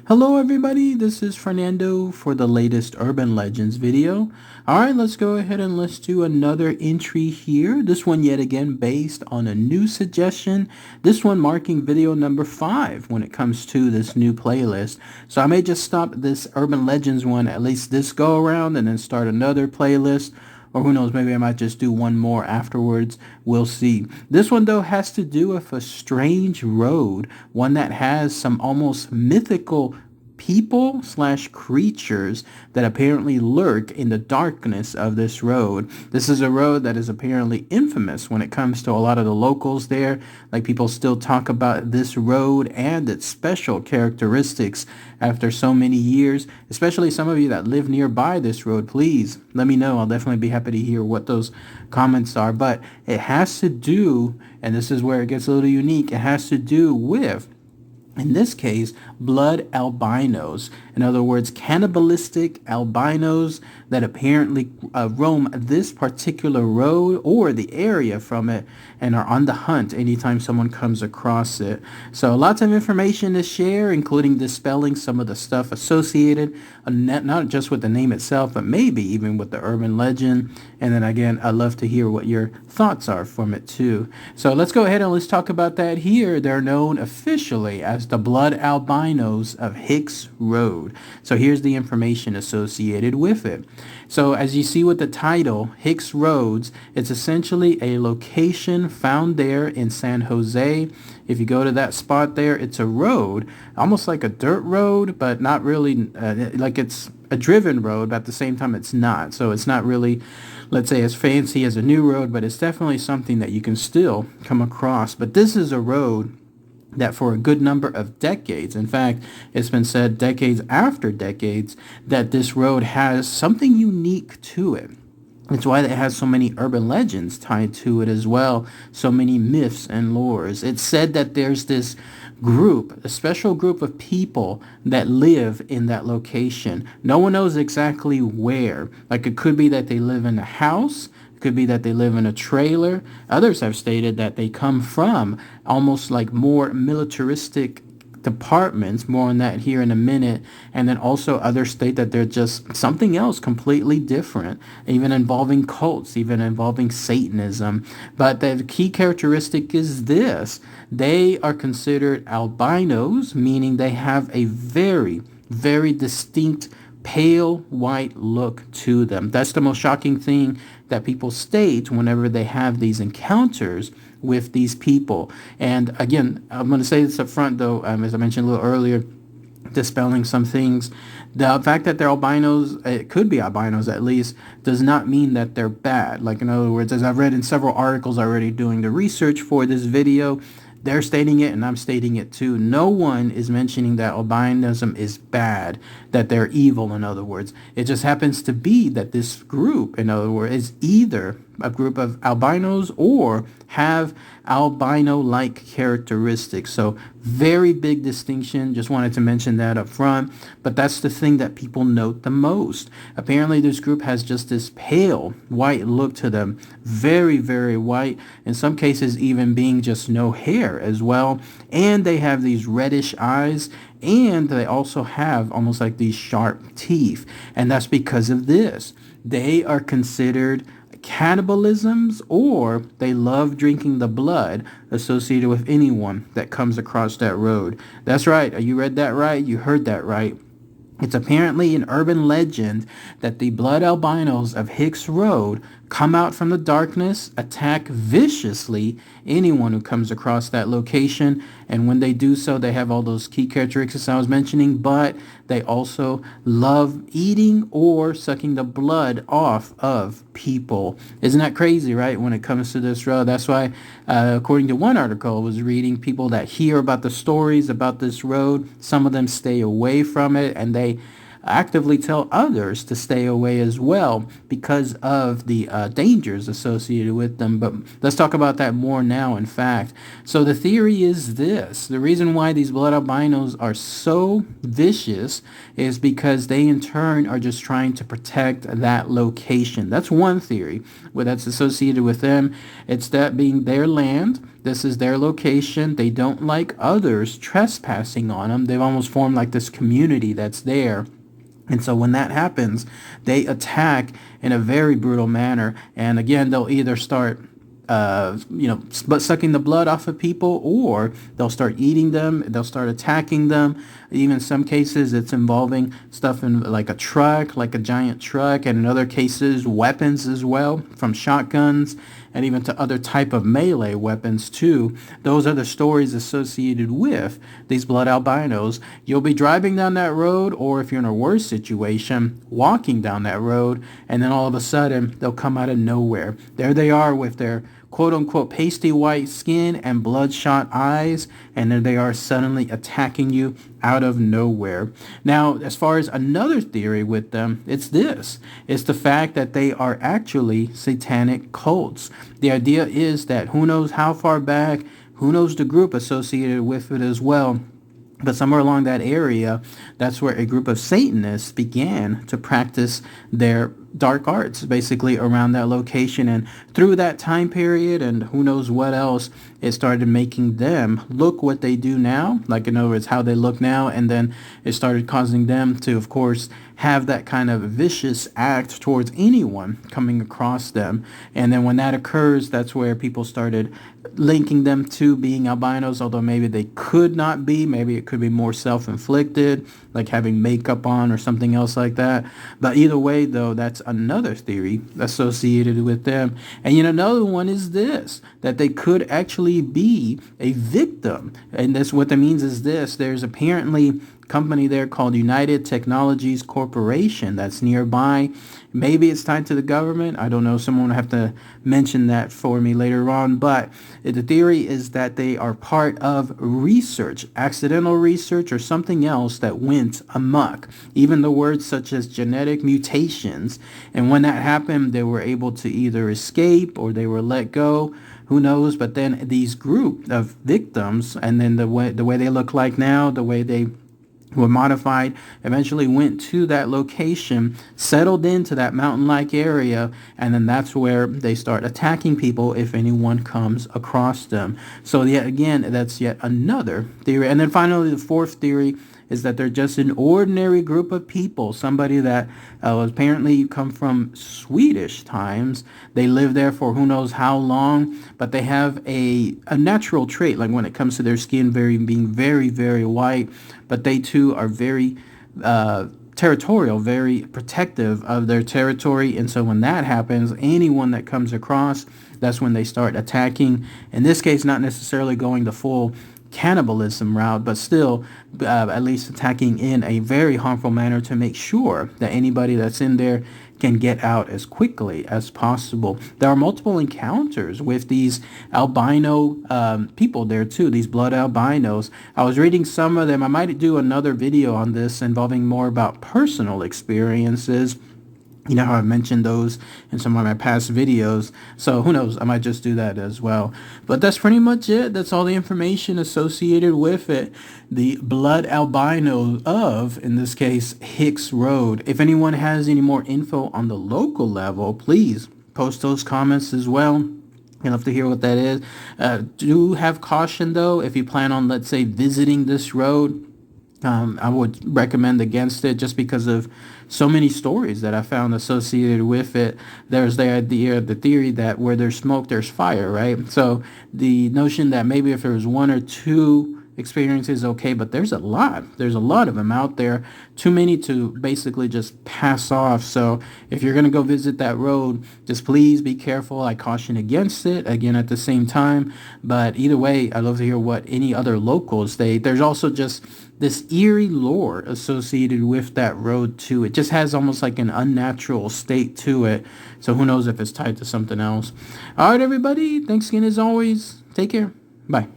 Hello everybody, this is Fernando for the latest Urban Legends video. Alright, let's go ahead and let's do another entry here. This one yet again based on a new suggestion. This one marking video number 5 when it comes to this new playlist. So I may just stop this Urban Legends one at least this go around and then start another playlist. Or who knows, maybe I might just do one more afterwards. We'll see. This one, though, has to do with a strange road, one that has some almost mythical people slash creatures that apparently lurk in the darkness of this road. This is a road that is apparently infamous when it comes to a lot of the locals there. Like, people still talk about this road and its special characteristics after so many years, especially some of you that live nearby this road. Please let me know. I'll definitely be happy to hear what those comments are. But it has to do, and this is where it gets a little unique, it has to do with, in this case, blood albinos. In other words, cannibalistic albinos that apparently roam this particular road or the area from it and are on the hunt anytime someone comes across it. So lots of information to share, including dispelling some of the stuff associated, not just with the name itself, but maybe even with the urban legend. And then again, I'd love to hear what your thoughts are from it too. So let's go ahead and let's talk about that here. They're known officially as the blood albinos of Hicks Road. So here's the information associated with it. So as you see with the title, Hicks Roads, it's essentially a location found there in San Jose. If you go to that spot there, it's a road, almost like a dirt road, but not really like it's a driven road, but at the same time it's not. So it's not really, let's say, as fancy as a new road, but it's definitely something that you can still come across. But this is a road that for a good number of decades, in fact, it's been said decades after decades, that this road has something unique to it. It's why it has so many urban legends tied to it as well, so many myths and lores. It's said that there's this group, a special group of people that live in that location. No one knows exactly where. Like, it could be that they live in a house, could be that they live in a trailer. Others have stated that they come from almost like more militaristic departments. More on that here in a minute. And then also others state that they're just something else completely different, even involving cults, even involving Satanism. But the key characteristic is this: they are considered albinos, meaning they have a very, very distinct pale white look to them. That's the most shocking thing that people state whenever they have these encounters with these people. And again, I'm going to say this up front though, as I mentioned a little earlier, dispelling some things. The fact that they're albinos, it could be albinos at least, does not mean that they're bad. Like, in other words, as I've read in several articles already doing the research for this video, they're stating it and I'm stating it too. No one is mentioning that albinism is bad, that they're evil, in other words. It just happens to be that this group, in other words, is either a group of albinos or have albino-like characteristics. So very big distinction. Just wanted to mention that up front. But that's the thing that people note the most. Apparently this group has just this pale white look to them. Very, very white. In some cases even being just no hair as well. And they have these reddish eyes. And they also have almost like these sharp teeth. And that's because of this. They are considered cannibalisms, or they love drinking the blood associated with anyone that comes across that road. That's right. You read that right. You heard that right. It's apparently an urban legend that the blood albinos of Hicks Road come out from the darkness, attack viciously anyone who comes across that location, and when they do so, they have all those key characteristics I was mentioning, but they also love eating or sucking the blood off of people. Isn't that crazy, right, when it comes to this road? That's why, according to one article I was reading, people that hear about the stories about this road, some of them stay away from it, and they actively tell others to stay away as well because of the dangers associated with them. But let's talk about that more now, in fact. So the theory is this: the reason why these blood albinos are so vicious is because they in turn are just trying to protect that location. That's one theory that's associated with them. It's that being their land, This is their location. They don't like others trespassing on them. They've almost formed like this community that's there. And so when that happens, they attack in a very brutal manner. And again, they'll either start sucking the blood off of people, or they'll start eating them. They'll start attacking them. Even in some cases, it's involving stuff in like a truck, like a giant truck, and in other cases, weapons as well, from shotguns and even to other type of melee weapons too. Those are the stories associated with these blood albinos. You'll be driving down that road, or if you're in a worse situation, walking down that road, and then all of a sudden, they'll come out of nowhere. There they are with their quote-unquote pasty white skin and bloodshot eyes, and there they are suddenly attacking you out of nowhere. Now, as far as another theory with them, it's this. It's the fact that they are actually satanic cults. The idea is that who knows how far back, who knows the group associated with it as well, but somewhere along that area, that's where a group of Satanists began to practice their dark arts, basically around that location. And through that time period, and who knows what else, it started making them look what they do now. Like, in other words, how they look now. And then it started causing them to, of course, have that kind of vicious act towards anyone coming across them. And then when that occurs, that's where people started linking them to being albinos, although maybe they could not be. Maybe it could be more self-inflicted, like having makeup on or something else like that. But either way, though, that's another theory associated with them. And another one is this, that they could actually be a victim. And that's what that means is this. There's apparently company there called United Technologies Corporation that's nearby. Maybe it's tied to the government. I don't know. Someone will have to mention that for me later on. But the theory is that they are part of research, accidental research or something else that went amok. Even the words such as genetic mutations. And when that happened, they were able to either escape or they were let go. Who knows? But then these group of victims, and then the way they look like now, the way they were modified, eventually went to that location, settled into that mountain-like area, and then that's where they start attacking people if anyone comes across them. So yet again, that's yet another theory. And then finally, the fourth theory is that they're just an ordinary group of people, somebody that apparently come from Swedish times. They live there for who knows how long, but they have a natural trait, like when it comes to their skin being very, very white, but they too are very territorial, very protective of their territory. And so when that happens, anyone that comes across, that's when they start attacking. In this case, not necessarily going the full cannibalism route, but still at least attacking in a very harmful manner to make sure that anybody that's in there can get out as quickly as possible. There are multiple encounters with these albino people there too, these blood albinos. I was reading some of them. I might do another video on this involving more about personal experiences. You know how I mentioned those in some of my past videos. So who knows, I might just do that as well. But that's pretty much it. That's all the information associated with it. The blood albino of, in this case, Hicks Road. If anyone has any more info on the local level, please post those comments as well. I'd love to hear what that is. Do have caution though, if you plan on, let's say, visiting this road. I would recommend against it just because of so many stories that I found associated with it. There's the theory that where there's smoke, there's fire, right? So the notion that maybe if there was one or two experiences, okay, but there's a lot of them out there, too many to basically just pass off. So if you're going to go visit that road, just please be careful. I caution against it again at the same time. But either way, I'd love to hear what any other locals there's also just this eerie lore associated with that road too. It just has almost like an unnatural state to it. So who knows if it's tied to something else. All right, everybody. Thanks again as always. Take care. Bye.